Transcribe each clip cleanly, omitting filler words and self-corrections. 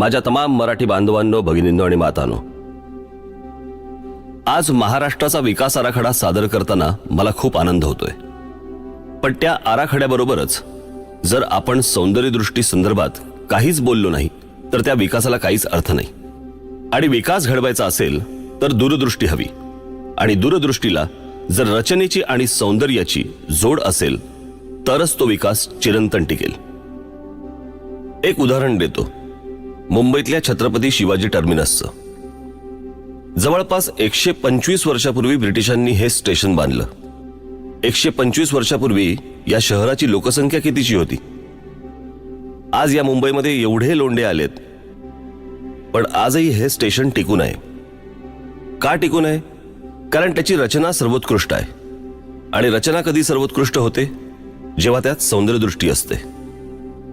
माझ्या तमाम मराठी बांधवांनो, भगिनींनो आणि मातांनो, आज महाराष्ट्राचा विकास आराखडा सादर करताना मला खूप आनंद होतोय. पण त्या आराखड्याबरोबरच जर आपण सौंदर्यदृष्टी संदर्भात काहीच बोललो नाही तर त्या विकासाला काहीच अर्थ नाही. आणि विकास घडवायचा असेल तर दूरदृष्टी हवी, आणि दूरदृष्टीला जर रचनेची आणि सौंदर्याची जोड असेल तरच तो विकास चिरंतन टिकेल. एक उदाहरण देतो. मुंबईतल्या छत्रपती शिवाजी टर्मिनसचं. जवळपास 125 वर्षापूर्वी ब्रिटिशांनी हे स्टेशन बांधलं. 125 वर्षापूर्वी या शहराची लोकसंख्या कितीची होती? आज या मुंबईमध्ये एवढे लोंढे आलेत, पण आजही हे स्टेशन टिकून आहे. का टिकून आहे? कारण त्याची रचना सर्वोत्कृष्ट आहे. आणि रचना कधी सर्वोत्कृष्ट होते? जेव्हा त्यात सौंदर्यदृष्टी असते.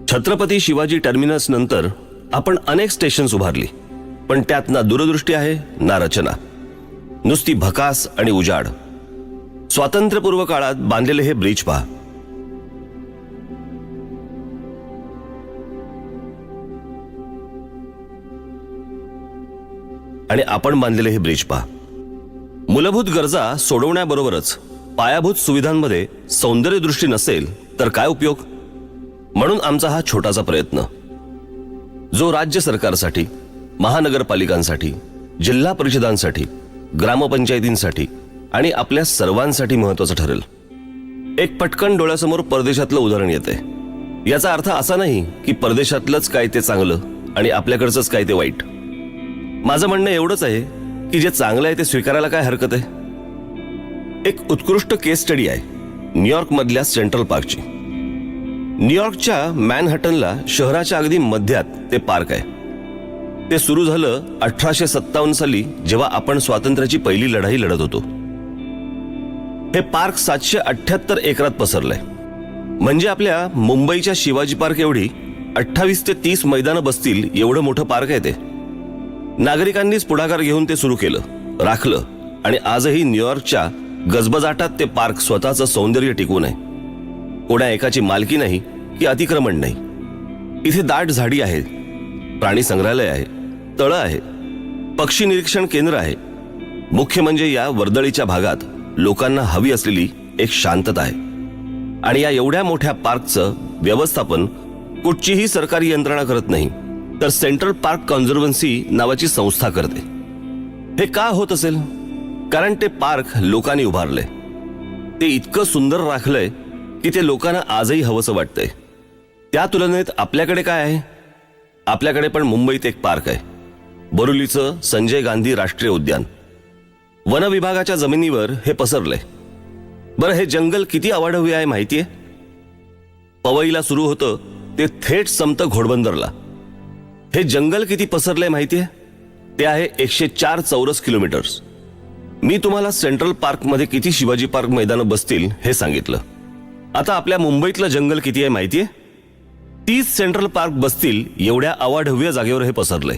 छत्रपती शिवाजी टर्मिनस नंतर आपण अनेक स्टेशन्स उभारली, पण त्यात ना दूरदृष्टी आहे ना रचना. नुसती भकास आणि उजाड. स्वातंत्र्यपूर्व काळात बांधलेले हे ब्रिज पहा. आणि आपण बांधलेले हे ब्रिज पहा. मूलभूत गरजा सोडवण्याबरोबरच पायाभूत सुविधांमध्ये सौंदर्यदृष्टी नसेल तर काय उपयोग? म्हणून आमचा हा छोटासा प्रयत्न, जो राज्य सरकारसाठी, महानगरपालिकांसाठी, जिल्हा परिषदांसाठी, ग्रामपंचायतींसाठी आणि आपल्या सर्वांसाठी महत्वाचं ठरेल. एक पटकन डोळ्यासमोर परदेशातलं उदाहरण येते. याचा अर्थ असा नाही की परदेशातलंच काय ते चांगलं आणि आपल्याकडचंच काय ते वाईट. माझं म्हणणं एवढंच आहे की जे चांगलं आहे ते स्वीकारायला काय हरकत आहे. एक उत्कृष्ट केस स्टडी आहे न्यूयॉर्क मधल्या सेंट्रल पार्कची. न्यूयॉर्कच्या मॅनहॅटनला शहराच्या अगदी मध्यात ते पार्क आहे. ते सुरू झालं 1857 साली, जेव्हा आपण स्वातंत्र्याची पहिली लढाई लढत होतो. हे पार्क 778 एकरात पसरलंय. म्हणजे आपल्या मुंबईच्या शिवाजी पार्क एवढी 28 ते 30 मैदानं बसतील एवढं मोठं पार्क आहे ते. नागरिकांनीच पुढाकार घेऊन ते सुरू केलं, राखलं, आणि आजही न्यूयॉर्कच्या गजबजाटात ते पार्क स्वतःचं सौंदर्य टिकवून आहे. कोणा एकाची मालकी नाही की अतिक्रमण नाही. इथे दाट झाडी आहे, प्राणी संग्रहालय आहे, तळं आहे, पक्षी निरीक्षण केंद्र आहे. मुख्य म्हणजे या वर्दळीच्या भागात लोकांना हवी असलेली एक शांतता आहे. आणि या एवढ्या मोठ्या पार्कचं व्यवस्थापन कुठचीही सरकारी यंत्रणा करत नाही, तर सेंट्रल पार्क कन्झर्वन्सी नावाची संस्था करते. हे का होत असेल? कारण ते पार्क लोकांनी उभारले. ते इतकं सुंदर राखलंय की ते लोकांना आजही हवंसं वाटतंय. त्या तुलनेत आपल्याकडे काय आहे? आपल्याकडे पण मुंबईत एक पार्क आहे, बोरिवलीचं संजय गांधी राष्ट्रीय उद्यान. वन विभागाच्या जमिनीवर हे पसरलंय. बरं, हे जंगल किती अवाढव्य आहे माहितीये? पवईला सुरू होतं ते थेट संपतं घोडबंदरला. हे जंगल किती पसरलंय माहितीये? ते आहे 104 चौरस किलोमीटर्स. मी तुम्हाला सेंट्रल पार्क मध्ये किती शिवाजी पार्क मैदानं बसतील हे सांगितलं. आता आपल्या मुंबईतलं जंगल किती आहे माहितीये? 30 सेंट्रल पार्क बसतील एवढ्या अवाढव्य जागेवर हे पसरलंय.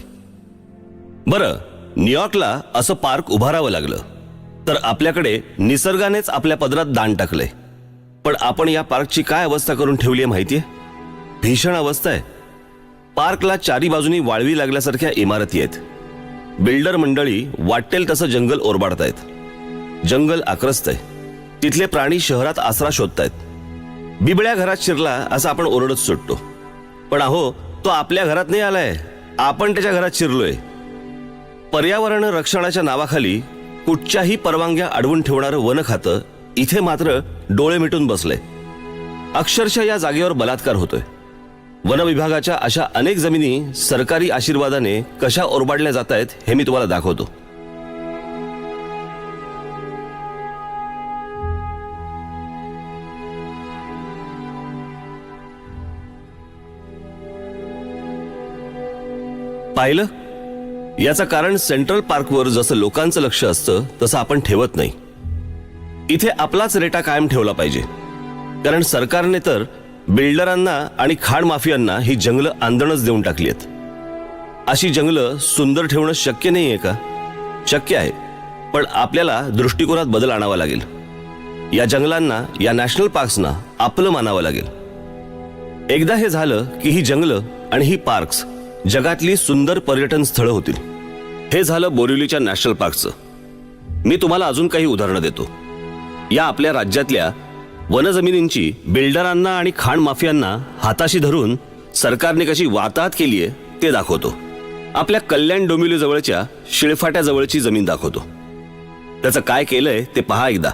बरं, न्यूयॉर्कला असं पार्क उभारावं लागलं तर आपल्याकडे निसर्गानेच आपल्या पदरात दान टाकलंय. पण आपण या पार्कची काय अवस्था करून ठेवली आहे माहितीये? भीषण अवस्था आहे. पार्कला चारी बाजूनी वाळवी लागल्यासारख्या इमारती आहेत. बिल्डर मंडळी वाटेल तसं जंगल ओरबाडतायत. जंगल आक्रस्त आहे. तिथले प्राणी शहरात आसरा शोधतायत. बिबळ्या घरात शिरला असं आपण ओरडत सुटतो, पण अहो, तो आपल्या घरात नाही आलाय, आपण त्याच्या घरात शिरलोय. पर्यावरण रक्षणाच्या नावाखाली कुठच्याही परवानग्या अडवून ठेवणारं वन खातं इथे मात्र डोळे मिटून बसलंय. अक्षरशः या जागेवर बलात्कार होतोय. वन विभागाच्या अशा अनेक जमिनी सरकारी आशीर्वादाने कशा ओरबाडल्या जात आहेत हे मी तुम्हाला दाखवतो. पाहिलं? याचं कारण सेंट्रल पार्कवर जसं लोकांचं लक्ष असतं तसं आपण ठेवत नाही. इथे आपलाच रेटा कायम ठेवला पाहिजे, कारण सरकारने तर बिल्डरांना आणि खाण माफियांना ही जंगलं आंदणच देऊन टाकली आहेत. अशी जंगलं सुंदर ठेवणं शक्य नाहीये का? शक्य आहे, पण आपल्याला दृष्टिकोनात बदल आणावा लागेल. या जंगलांना, या नॅशनल पार्क्सना आपलं मानावं लागेल. एकदा हे झालं की ही जंगलं आणि ही पार्क्स जगातली सुंदर पर्यटन स्थळं होतील. हे झालं बोरिवलीच्या नॅशनल पार्कचं. मी तुम्हाला अजून काही उदाहरणं देतो. या आपल्या राज्यातल्या वनजमिनींची बिल्डरांना आणि खाण माफियांना हाताशी धरून सरकारने कशी वाताहत केली आहे ते दाखवतो. आपल्या कल्याण डोंबिवली जवळच्या शिळफाट्याजवळची जमीन दाखवतो. त्याचं काय केलंय ते पहा एकदा.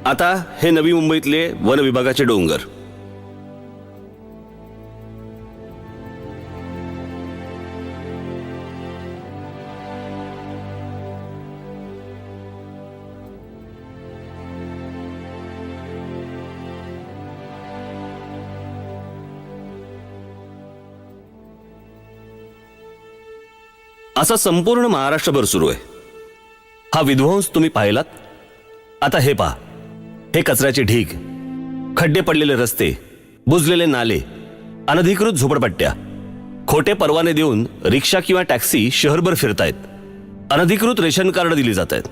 आता हे नवी मुंबईतले वन विभागाचे डोंगर. असा संपूर्ण महाराष्ट्रभर सुरू आहे. हा विध्वंस तुम्ही पाहिलात. आता हे पहा, हे कचऱ्याचे ढीग, खड्डे पडलेले रस्ते, बुजलेले नाले, अनधिकृत झोपडपट्ट्या, खोटे परवाने देऊन रिक्षा किंवा टॅक्सी शहरभर फिरतायत, अनधिकृत रेशन कार्ड दिली जात आहेत.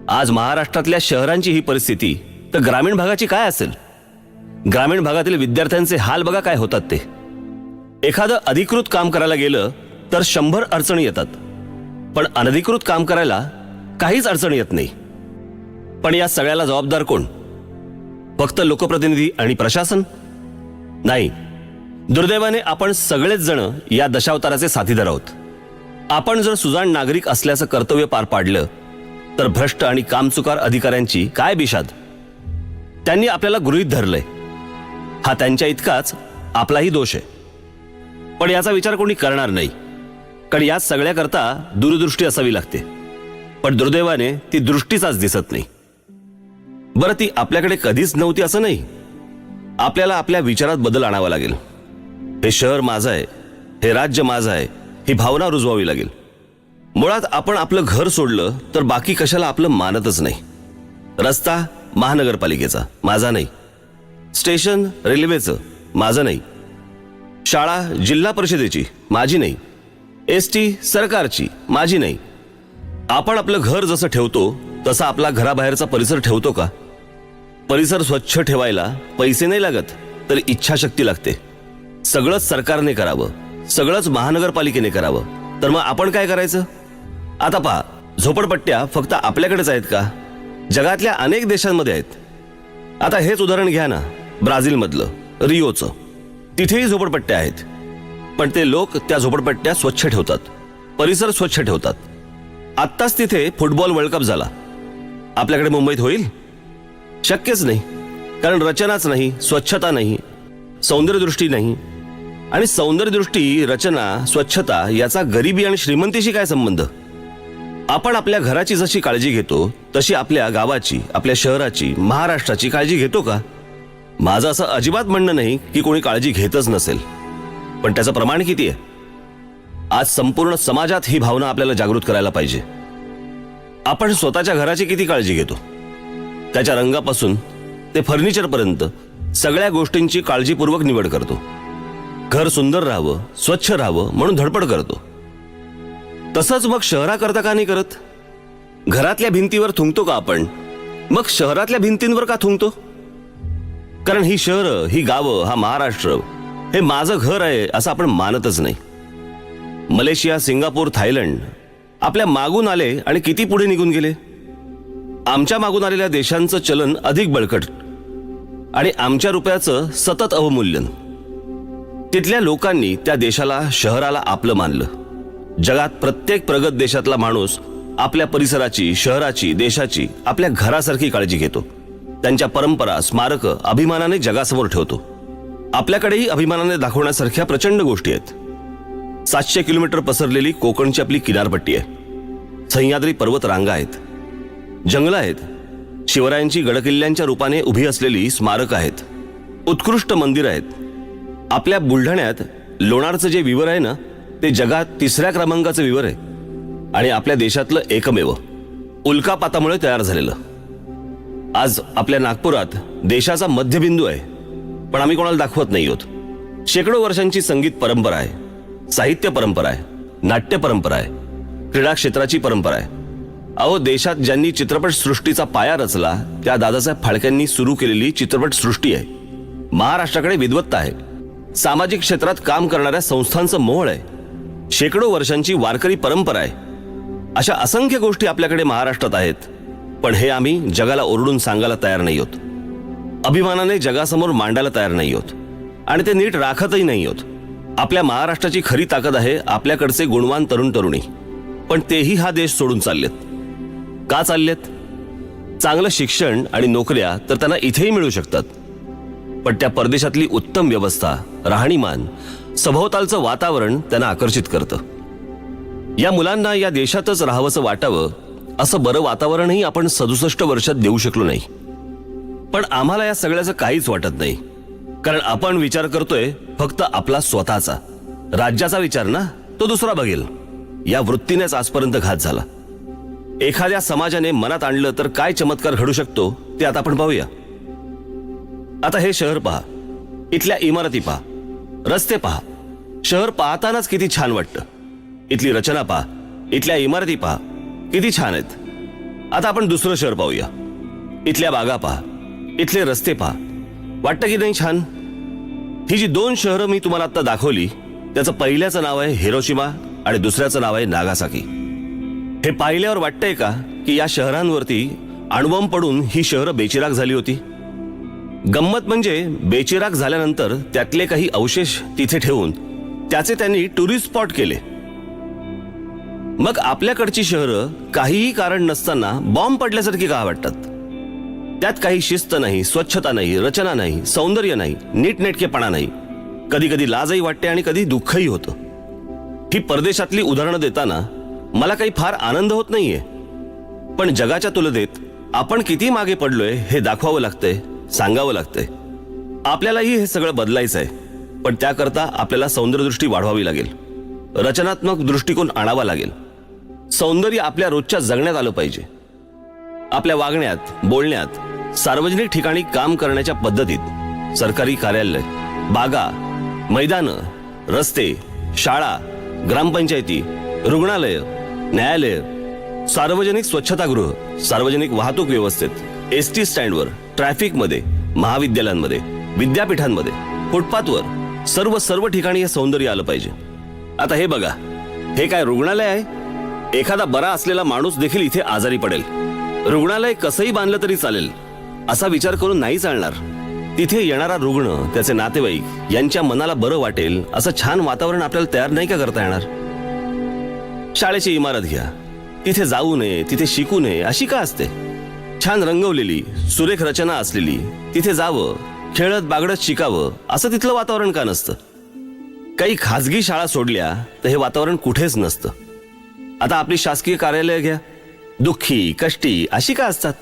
आज महाराष्ट्रातल्या शहरांची ही परिस्थिती तर ग्रामीण भागाची काय असेल? ग्रामीण भागातील विद्यार्थ्यांचे हाल बघा काय होतात ते. एखादं अधिकृत काम करायला गेलं तर 100 अडचणी येतात, पण अनधिकृत काम करायला काहीच अडचण येत नाही. पण या सगळ्याला जबाबदार कोण? फक्त लोकप्रतिनिधी आणि प्रशासन? नाही. दुर्दैवाने आपण सगळेच जण या दशावताराचे साथीदार आहोत. आपण जर सुजाण नागरिक असल्याचं कर्तव्य पार पाडलं तर भ्रष्ट आणि कामचुकार अधिकाऱ्यांची काय बिशाद. त्यांनी आपल्याला गृहीत धरलंय. हा त्यांच्या इतकाच आपलाही दोष आहे. पण याचा विचार कोणी करणार नाही, कारण या सगळ्याकरता दूरदृष्टी असावी लागते. पण दुर्दैवाने ती दृष्टीचाच दिसत नाही. बरं, ती आपल्याकडे कधीच नव्हती असं नाही. आपल्याला आपल्या विचारात बदल आणावा लागेल. हे शहर माझं आहे, हे राज्य माझं आहे, ही भावना रुजवावी लागेल. मुळात आपण आपलं घर सोडलं तर बाकी कशाला आपलं मानतच नाही. रस्ता महानगरपालिकेचा, माझा नाही. स्टेशन रेल्वेचं, माझं नाही. शाळा जिल्हा परिषदेची, माझी नाही. एसटी सरकारची, माझी नाही. आपण आपलं घर जसं ठेवतो तसा आपला घराबाहेरचा परिसर ठेवतो का? परिसर स्वच्छ ठेवायला पैसे नाही लागत, तर इच्छाशक्ती लागते. सगळंच सरकारने करावं, सगळंच महानगरपालिकेने करावं, तर मग आपण काय करायचं? आता पहा, झोपडपट्ट्या फक्त आपल्याकडेच आहेत का? जगातल्या अनेक देशांमध्ये आहेत. आता हेच उदाहरण घ्या ना, ब्राझीलमधलं, रिओचं. तिथेही झोपडपट्ट्या आहेत, पण ते लोक त्या झोपडपट्ट्या स्वच्छ ठेवतात, परिसर स्वच्छ ठेवतात. आत्ताच तिथे फुटबॉल वर्ल्ड कप झाला. आपल्याकडे मुंबईत होईल? शक्यच नाही, कारण रचनाच नाही, स्वच्छता नाही, सौंदर्यदृष्टी नाही. आणि सौंदर्यदृष्टी, रचना, स्वच्छता याचा गरिबी आणि श्रीमंतीशी काय संबंध? आपण आपल्या घराची जशी काळजी घेतो तशी आपल्या गावाची, आपल्या शहराची, महाराष्ट्राची काळजी घेतो का? माझं असं अजिबात म्हणणं नाही की कोणी काळजी घेतच नसेल, पण त्याचं प्रमाण किती आहे? आज संपूर्ण समाजात ही भावना आपल्याला जागृत करायला पाहिजे. आपण स्वतःच्या घराची किती काळजी घेतो? त्याच्या रंगापासून ते फर्निचरपर्यंत सगळ्या गोष्टींची काळजीपूर्वक निवड करतो. घर सुंदर राहावं, स्वच्छ राहावं म्हणून धडपड करतो. तसंच मग शहराकरता का नाही करत? घरातल्या भिंतीवर थुंकतो का आपण? मग शहरातल्या भिंतींवर का थुंकतो? कारण ही शहरं, ही गावं, हा महाराष्ट्र हे माझं घर आहे असं आपण मानतच नाही. मलेशिया, सिंगापूर, थायलंड आपल्या मागून आले आणि किती पुढे निघून गेले. आमच्या मागून आलेल्या देशांचं चलन अधिक बळकट आणि आमच्या रुपयाचं सतत अवमूल्यन. तिथल्या लोकांनी त्या देशाला, शहराला आपलं मानलं. जगात प्रत्येक प्रगत देशातला माणूस आपल्या परिसराची, शहराची, देशाची, आपल्या घरासारखी काळजी घेतो. त्यांच्या परंपरा, स्मारकं अभिमानाने जगासमोर ठेवतो. आपल्याकडेही अभिमानाने दाखवण्यासारख्या प्रचंड गोष्टी आहेत. 700 किलोमीटर पसरलेली कोकणची आपली किनारपट्टी आहे. सह्याद्री पर्वत रांगा आहेत, जंगलं आहेत, शिवरायांची गडकिल्ल्यांच्या रूपाने उभी असलेली स्मारकं आहेत, उत्कृष्ट मंदिरं आहेत. आपल्या बुलढाण्यात लोणारचं जे विवर आहे ना, ते जगात 3ऱ्या क्रमांकाचं विवर आहे आणि आपल्या देशातलं एकमेव, उल्कापातामुळे तयार झालेलं. आज आपल्या नागपुरात देशाचा मध्यबिंदू आहे. पण आम्ही कोणाला दाखवत नाही आहोत. शेकडो वर्षांची संगीत परंपरा आहे, साहित्य परंपरा आहे, नाट्य परंपरा आहे, क्रीडा क्षेत्राची परंपरा आहे. अहो, देशात ज्यांनी चित्रपट सृष्टीचा पाया रचला त्या दादासाहेब फाळक्यांनी सुरू केलेली चित्रपट सृष्टी आहे. महाराष्ट्राकडे विद्वत्ता आहे, सामाजिक क्षेत्रात काम करणाऱ्या संस्थांचं मोह आहे, शेकडो वर्षांची वारकरी परंपरा आहे. अशा असंख्य गोष्टी आपल्याकडे महाराष्ट्रात आहेत, पण हे आम्ही जगाला ओरडून सांगायला तयार नाही आहोत, अभिमानाने जगासमोर मांडायला तयार नाही आहोत आणि ते नीट राखतही नाही आहोत. आपल्या महाराष्ट्राची खरी ताकद आहे आपल्याकडचे गुणवान तरुण तरुणी, पण तेही हा देश सोडून चाललेत. का चाललेत? चांगलं शिक्षण आणि नोकऱ्या तर त्यांना इथेही मिळू शकतात, पण त्या परदेशातली उत्तम व्यवस्था, राहणीमान, सभोवतालचं वातावरण त्यांना आकर्षित करतं. या मुलांना या देशातच राहावंसं वाटावं असं बरं वातावरणही आपण 67 वर्षात देऊ शकलो नाही. पण आम्हाला या सगळ्याचं काहीच वाटत नाही, कारण आपण विचार करतोय फक्त आपला स्वतःचा. राज्याचा विचार ना, तो दुसरा बघेल. या वृत्तीनेच आजपर्यंत घात झाला. एखाद्या समाजाने मनात आणलं तर काय चमत्कार घडू शकतो ते आता आपण पाहूया. आता हे शहर पहा, इथल्या इमारती पहा, रस्ते पहा. शहर पाहतानाच किती छान वाटतं. इथली रचना पहा, इथल्या इमारती पहा, किती छान आहेत. आता आपण दुसरं शहर पाहूया. इथल्या बागा पहा, इथले रस्ते पहा. वाटतं की नाही छान? ही जी 2 शहरं मी तुम्हाला आता दाखवली, त्याचं पहिल्याचं नाव आहे हिरोशिमा आणि दुसऱ्याचं नाव आहे नागासाकी. हे पाहिल्यावर वाटतंय का की या शहरांवरती अणुबॉम्ब पडून ही शहरं बेचिराख झाली होती? गंमत म्हणजे बेचिराख झाल्यानंतर त्यातले काही अवशेष तिथे ठेवून त्याचे त्यांनी टुरिस्ट स्पॉट केले. मग आपल्याकडची शहरं काहीही कारण नसताना बॉम्ब पडल्यासारखी का वाटतात? त्यात काही शिस्त नाही, स्वच्छता नाही, रचना नाही, सौंदर्य नाही, नीटनेटकेपणा नाही. कधी कधी लाजही वाटते आणि कधी दुःखही होतं. ही परदेशातली उदाहरणं देताना मला काही फार आनंद होत नाहीये, पण जगाच्या तुलनेत आपण किती मागे पडलोय हे दाखवावं लागतंय, सांगावं लागतंय. आपल्यालाही हे सगळं बदलायचं आहे, पण त्याकरता आपल्याला सौंदर्यदृष्टी वाढवावी लागेल, रचनात्मक दृष्टिकोन आणावा लागेल. सौंदर्य आपल्या रोजच्या जगण्यात आलं पाहिजे. आपल्या वागण्यात, बोलण्यात, सार्वजनिक ठिकाणी काम करण्याच्या पद्धतीत, सरकारी कार्यालय, बागा, मैदानं, रस्ते, शाळा, ग्रामपंचायती, रुग्णालय, न्यायालय, सार्वजनिक स्वच्छतागृह, सार्वजनिक वाहतूक व्यवस्थेत, एसटी स्टँडवर, ट्रॅफिकमध्ये, महाविद्यालयांमध्ये, विद्यापीठांमध्ये, फुटपाथवर, सर्व ठिकाणी हे सौंदर्य आलं पाहिजे. आता हे बघा, हे काय रुग्णालय आहे? एखादा बरा असलेला माणूस देखील इथे आजारी पडेल. रुग्णालय कसंही बांधलं तरी चालेल असा विचार करून नाही चालणार. तिथे येणारा रुग्ण, त्याचे नातेवाईक यांच्या मनाला बरं वाटेल असं छान वातावरण आपल्याला तयार नाही का करता येणार? शाळेची इमारत घ्या, तिथे जाऊ नये, तिथे शिकू नये अशी का असते? छान रंगवलेली, सुरेख रचना असलेली, तिथे जावं, खेळत बागडत शिकावं असं तिथलं वातावरण का नसतं? काही खाजगी शाळा सोडल्या तर हे वातावरण कुठेच नसतं. आता आपली शासकीय कार्यालय घ्या, दुःखी, कष्टी अशी का असतात?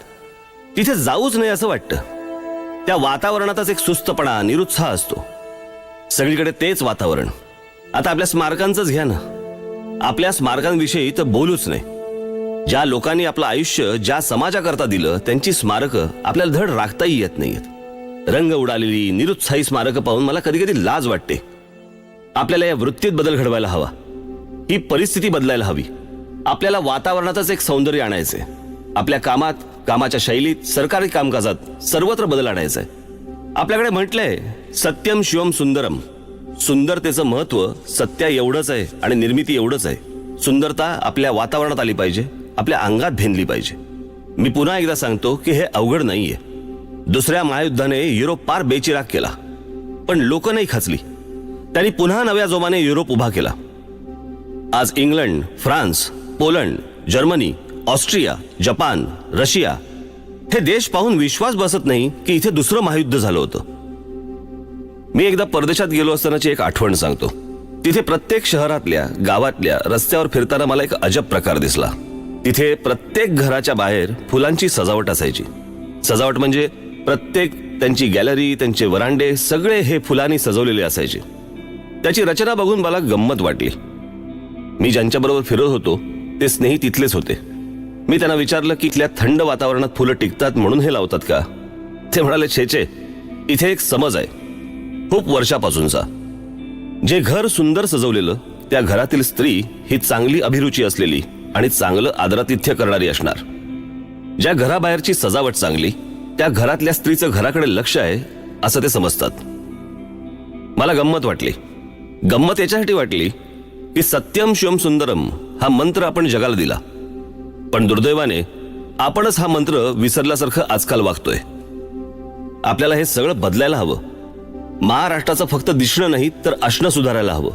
तिथे जाऊच नाही असं वाटतं. त्या वातावरणातच एक सुस्तपणा, निरुत्साह असतो. सगळीकडे तेच वातावरण. आता आपल्या स्मारकांचंच घ्या ना. आपल्या स्मारकांविषयी तर बोलूच नाही. ज्या लोकांनी आपलं आयुष्य ज्या समाजाकरता दिलं त्यांची स्मारकं आपल्याला धड राखताही येत नाहीयेत. रंग उडालेली, निरुत्साही स्मारकं पाहून मला कधी कधी लाज वाटते. आपल्याला या वृत्तीत बदल घडवायला हवा. ही परिस्थिती बदलायला हवी. आपल्याला वातावरणातच एक सौंदर्य आणायचंय. आपल्या कामात, कामाच्या शैलीत, सरकारी कामकाजात सर्वत्र बदल आणायचा आहे. आपल्याकडे म्हटलंय सत्यम शिवम सुंदरम. सुंदरतेचं महत्व सत्या एवढंच आहे आणि निर्मिती एवढंच आहे. सुंदरता आपल्या वातावरणात आली पाहिजे, आपल्या अंगात भेनली पाहिजे. मी पुन्हा एकदा सांगतो की हे अवघड नाहीये. दुसऱ्या महायुद्धाने युरोप पार बेचिराख केला, पण लोक नाही खचली. त्यांनी पुन्हा नव्या जोमाने युरोप उभा केला. आज England, France, Poland, Germany, Austria, Japan, Russia हे देश पाहून विश्वास बसत नाही की इथे दुसरं महायुद्ध झालं होतं. मी एकदा परदेशात गेलो असतानाची एक आठवण सांगतो. तिथे प्रत्येक शहरातल्या, गावातल्या रस्त्यावर फिरताना मला एक अजब प्रकार दिसला. तिथे प्रत्येक घराच्या बाहेर फुलांची सजावट असायची. सजावट म्हणजे प्रत्येक त्यांची गॅलरी, त्यांचे वरांडे सगळे हे फुलांनी सजवलेले असायचे. त्याची रचना बघून मला गंमत वाटली. मी ज्यांच्याबरोबर फिरत होतो ते स्नेही तिथलेच होते. मी त्यांना विचारलं की इथल्या थंड वातावरणात फुलं टिकतात म्हणून हे लावतात का? ते म्हणाले, छे, इथे एक समज आहे. खूप वर्षापासूनचा. जे घर सुंदर सजवलेलं, त्या घरातील स्त्री ही चांगली अभिरुची असलेली आणि चांगलं आदरातिथ्य करणारी असणार. ज्या घराबाहेरची सजावट चांगली, त्या घरातल्या स्त्रीचं घराकडे लक्ष आहे असं ते समजतात. मला गंमत वाटली. गंमत याच्यासाठी वाटली की सत्यम शिवम सुंदरम हा मंत्र आपण जगाला दिला, पण दुर्दैवाने आपणच हा मंत्र विसरल्यासारखं आजकाल वागतोय. आपल्याला हे सगळं बदलायला हवं. महाराष्ट्राचं फक्त दिसणं नाही तर असणं सुधारायला हवं.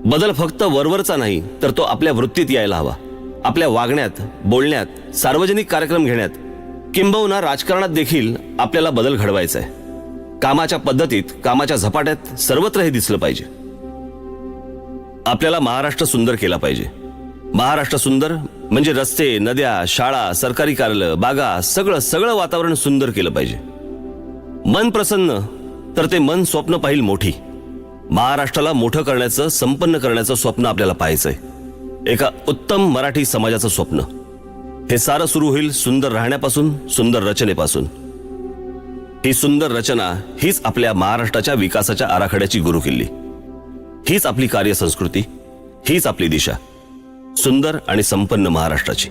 बदल फक्त वरवरचा नाही तर तो आपल्या वृत्तीत यायला हवा. आपल्या वागण्यात, बोलण्यात, सार्वजनिक कार्यक्रम घेण्यात, किंबहुना राजकारणात देखील आपल्याला बदल घडवायचा आहे. कामाच्या पद्धतीत, कामाच्या झपाट्यात, सर्वत्र हे दिसलं पाहिजे. आपल्याला महाराष्ट्र सुंदर केला पाहिजे. महाराष्ट्र सुंदर म्हणजे रस्ते, नद्या, शाळा, सरकारी कार्यालय, बागा, सगळं वातावरण सुंदर केलं पाहिजे. मन प्रसन्न तर ते मन स्वप्न पाहिल मोठी. महाराष्ट्राला मोठं करण्याचं, संपन्न करण्याचं स्वप्न आपल्याला पाहायचंय. एका उत्तम मराठी समाजाचं स्वप्न. हे सारं सुरू होईल सुंदर राहण्यापासून, सुंदर रचनेपासून. ही सुंदर रचना हीच आपल्या महाराष्ट्राच्या विकासाच्या आराखड्याची गुरुकिल्ली. हीच आपली कार्यसंस्कृती, हीच आपली दिशा. सुंदर आणि संपन्न महाराष्ट्राची.